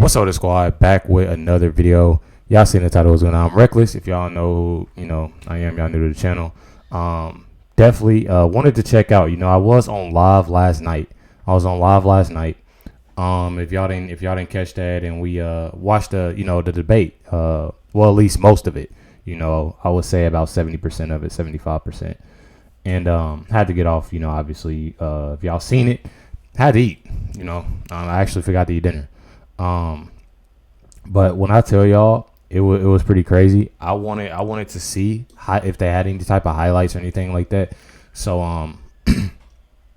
What's up, the squad? Back with another video. Y'all seen the title was going on. I'm Recklezz. If y'all know who, I am, y'all new to the channel. Definitely wanted to check out. I was on live last night. If y'all didn't catch that, and we watched the debate. Well, at least most of it. I would say about 70% of it, 75%. And had to get off. Obviously, if y'all seen it, had to eat. I actually forgot to eat dinner. But when I tell y'all, it was pretty crazy. I wanted to see if they had any type of highlights or anything like that. So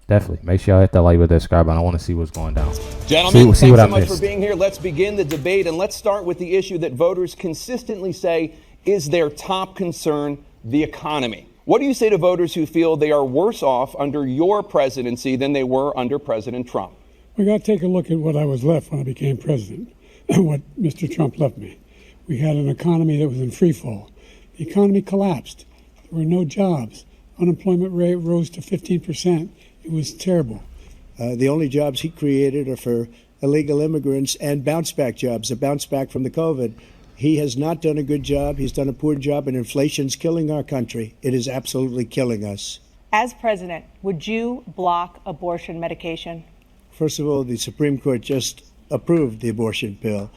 definitely make sure y'all hit that like with that subscribe button. I want to see what's going down. Gentlemen, thanks so much for being here. Let's begin the debate, and let's start with the issue that voters consistently say is their top concern: the economy. What do you say to voters who feel they are worse off under your presidency than they were under President Trump? We got to take a look at what I was left when I became president and what Mr. Trump left me. We had an economy that was in free fall. The economy collapsed. There were no jobs. Unemployment rate rose to 15%. It was terrible. The only jobs he created are for illegal immigrants and bounce back jobs, a bounce back from the COVID. He has not done a good job. He's done a poor job, and inflation's killing our country. It is absolutely killing us. As president, would you block abortion medication? First of all, the Supreme Court just approved the abortion bill,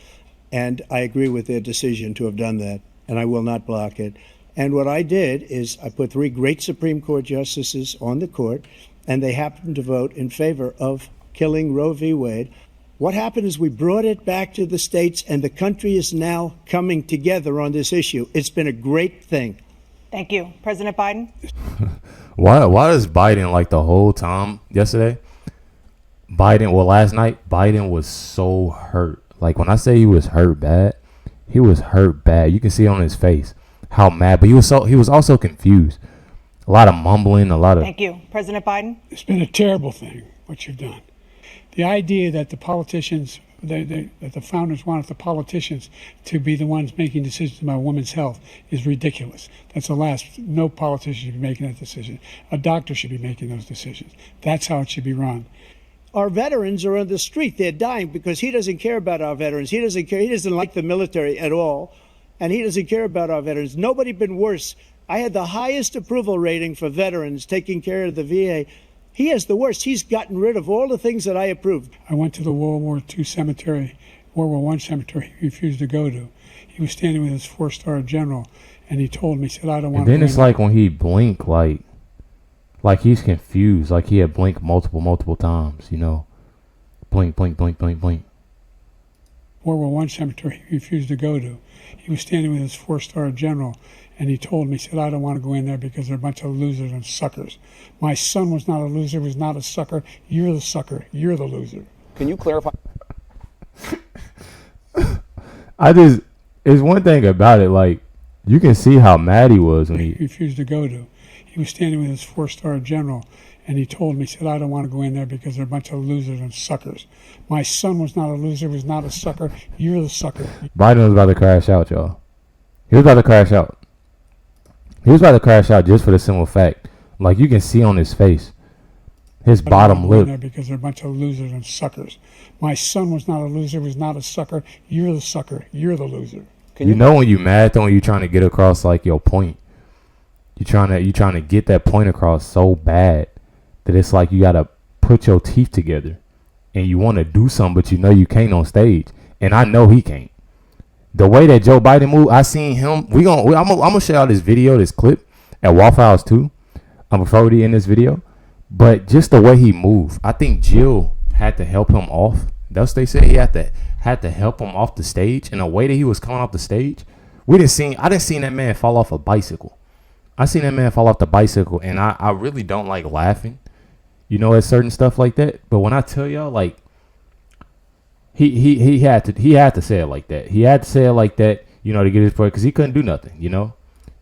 and I agree with their decision to have done that, and I will not block it. And what I did is I put 3 great Supreme Court justices on the court, and they happened to vote in favor of killing Roe v. Wade. What happened is we brought it back to the states, and the country is now coming together on this issue. It's been a great thing. Thank you. President Biden? Why does Biden, like the whole time yesterday, last night, Biden was so hurt. Like, when I say he was hurt bad, he was hurt bad. You can see on his face how mad, but he was also confused. A lot of mumbling, Thank you. President Biden? It's been a terrible thing, what you've done. The idea that the politicians, that the founders wanted the politicians to be the ones making decisions about women's health is ridiculous. That's the last. No politician should be making that decision. A doctor should be making those decisions. That's how it should be run. Our veterans are on the street. They're dying because he doesn't care about our veterans. He doesn't care. He doesn't like the military at all, and he doesn't care about our veterans. Nobody been worse. I had the highest approval rating for veterans taking care of the VA. He has the worst. He's gotten rid of all the things that I approved. I went to the World War II cemetery, World War I cemetery he refused to go to. He was standing with his 4-star general, and he told me, he said, I don't want to. And then it's like when he blinked, like he's confused, like he had blinked multiple times, Blink, blink, blink, blink, blink. World War I cemetery he refused to go to. He was standing with his 4-star general, and he told me, he said, I don't want to go in there because they're a bunch of losers and suckers. My son was not a loser, was not a sucker. You're the sucker. You're the loser. Can you clarify? It's one thing about it, like, you can see how mad he was when he refused to go to. He was standing with his 4-star general, and he told me, he said, I don't want to go in there because they're a bunch of losers and suckers. My son was not a loser, was not a sucker. You're the sucker. Biden was about to crash out, y'all. He was about to crash out. He was about to crash out just for the simple fact, like, you can see on his face, his bottom lip. There because they're a bunch of losers and suckers. My son was not a loser, was not a sucker. You're the sucker. You're the loser. You know when you mad though, when you're trying to get across like your point. You're trying to get that point across so bad that it's like you gotta put your teeth together, and you want to do something, but you can't on stage. And I know he can't. The way that Joe Biden moved, I seen him. I'm gonna show y'all this video, this clip at Waffle House too. I'm already in this video, but just the way he moved, I think Jill had to help him off. That's what they said. He had to help him off the stage. And the way that he was coming off the stage, I didn't see that man fall off a bicycle. I seen that man fall off the bicycle, and I really don't like laughing, at certain stuff like that. But when I tell y'all, like, he had to say it like that. He had to say it like that, to get his point, because he couldn't do nothing.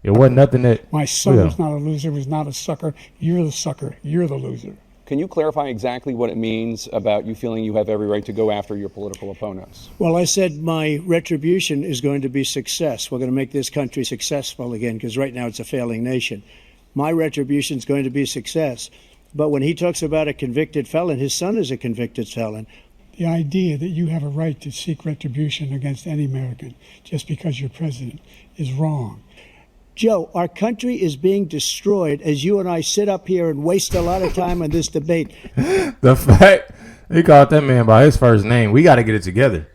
It wasn't nothing that. My son was not a loser, was not a sucker. You're the sucker. You're the loser. Can you clarify exactly what it means about you feeling you have every right to go after your political opponents? Well, I said my retribution is going to be success. We're going to make this country successful again, because right now it's a failing nation. My retribution is going to be success. But when he talks about a convicted felon, his son is a convicted felon. The idea that you have a right to seek retribution against any American just because you're president is wrong. Joe, our country is being destroyed as you and I sit up here and waste a lot of time on this debate. The fact he called that man by his first name, we got to get it together.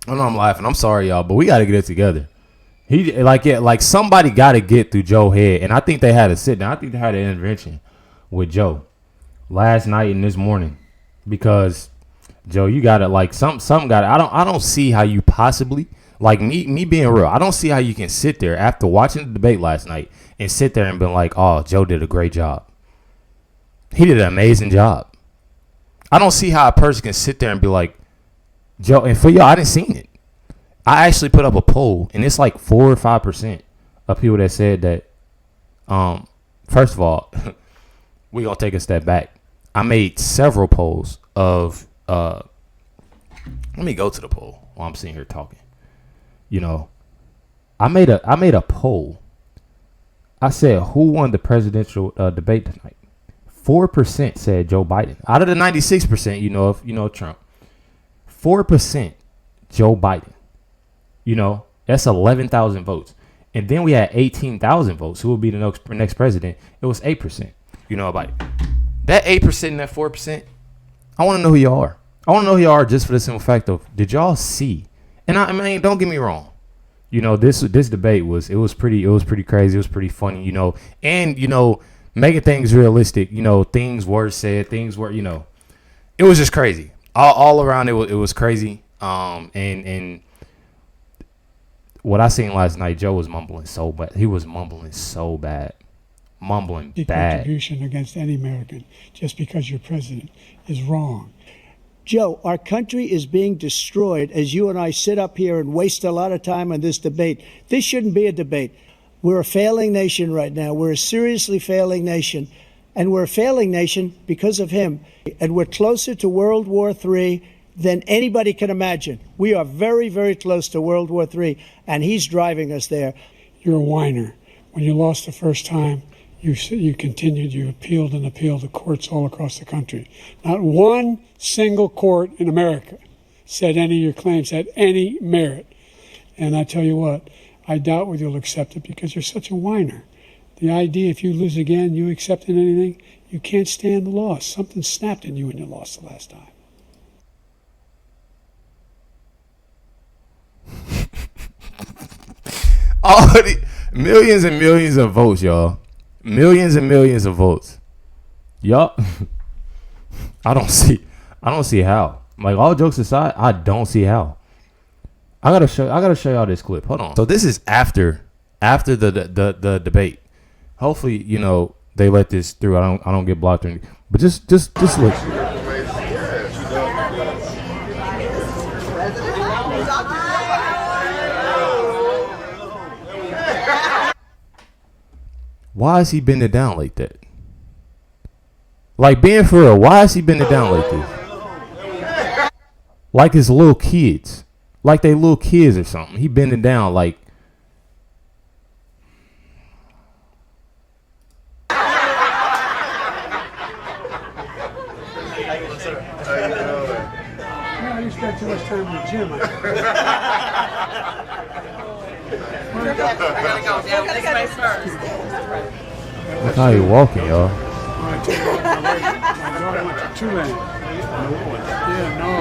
I know I'm laughing. I'm sorry, y'all, but we got to get it together. Like somebody got to get through Joe's head, and I think they had to sit down. I think they had an intervention with Joe last night and this morning because Joe, you got to like something got to. I don't see how you possibly. Like me being real, I don't see how you can sit there after watching the debate last night and sit there and be like, oh, Joe did a great job. He did an amazing job. I don't see how a person can sit there and be like, Joe, and for y'all, I didn't seen it. I actually put up a poll, and it's like 4 or 5% of people that said that, first of all, we're going to take a step back. I made several polls of, let me go to the poll while I'm sitting here talking. You know, I made a poll. I said, who won the presidential debate tonight? 4% said Joe Biden. Out of the 96%, Trump. 4% Joe Biden. You know, that's 11,000 votes. And then we had 18,000 votes. Who will be the next president? It was 8%. You know about it. That 8% and that 4%, I want to know who y'all are. I want to know who y'all are just for the simple fact of, did y'all see? And I mean, don't get me wrong. You know, this debate was pretty crazy. It was pretty funny, you know. And, you know, making things realistic, you know, things were said, things were, you know. It was just crazy. All around it was crazy. And what I seen last night, Joe was mumbling so bad. He was mumbling so bad. Mumbling bad. Retribution against any American just because you're president is wrong. Joe, our country is being destroyed as you and I sit up here and waste a lot of time on this debate. This shouldn't be a debate. We're a failing nation right now. We're a seriously failing nation. And we're a failing nation because of him. And we're closer to World War III than anybody can imagine. We are very, very close to World War III, and he's driving us there. You're a whiner. When you lost the first time, you continued, you appealed and appealed to courts all across the country. Not one single court in America said any of your claims had any merit. And I tell you what, I doubt whether you'll accept it because you're such a whiner. The idea if you lose again, you accepting anything, you can't stand the loss. Something snapped in you when you lost the last time. Millions and millions of votes, y'all. Millions and millions of votes. Y'all, I don't see how. Like, all jokes aside, I don't see how. I gotta show y'all this clip. Hold on. So this is after the debate. Hopefully, you know, they let this through. I don't get blocked or anything. But just look. Why is he bending down like that? Like, being for real, why is he bending down like this? Like his little kids. Like they little kids or something. He bending down like. No, you spent too much time in the gym. I gotta go down this way first. Look how he walking, y'all. My daughter went to Tulane. Yeah, no.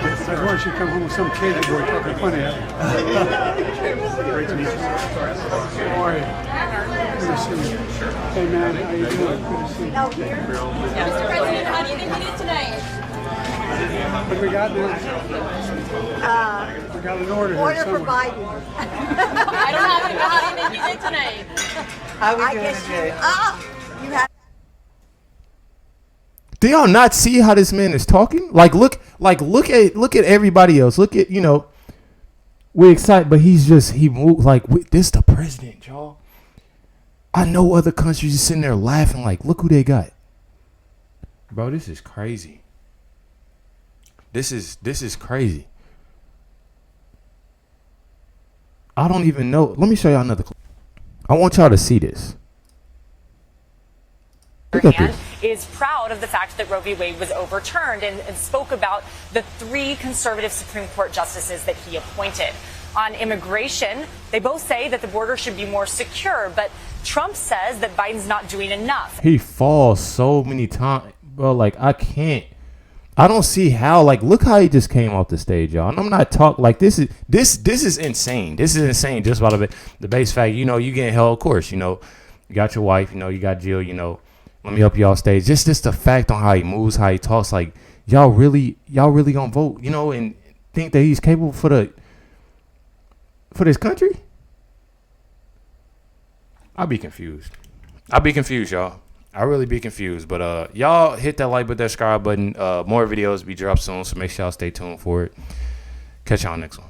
That's why she come home with some kid that boy talking funny at her. Great to meet you. How are you? Good to see you. Hey, man, how you doing? Good to see you. Mr. President, how do you think you did tonight? What do we got now? We got an order here Order for somewhere. Biden. I don't have to know how do you think you did tonight. I guess you had. Do y'all not see how this man is talking? Look at everybody else. Look at, you know, we're excited, but he moved like, this the president, y'all. I know other countries are sitting there laughing like, look who they got. Bro, this is crazy. This is crazy. I don't even know. Let me show y'all another clip. I want y'all to see this. Look at this. is proud of the fact that Roe v. Wade was overturned and spoke about the 3 conservative Supreme Court justices that he appointed. On immigration, they both say that the border should be more secure, but Trump says that Biden's not doing enough. He falls so many times, bro. Like, I don't see how. Like, look how he just came off the stage, y'all. And I'm not talking like this is insane. This is insane. Just about the base fact, you getting held. Of course, you got your wife, you got Jill. Let me help you off stage. Just the fact on how he moves, how he talks. Like, y'all really gonna vote, and think that he's capable for this country? I'll be confused, y'all. I really be confused. But y'all hit that like button, that subscribe button. More videos be dropped soon, so make sure y'all stay tuned for it. Catch y'all next one.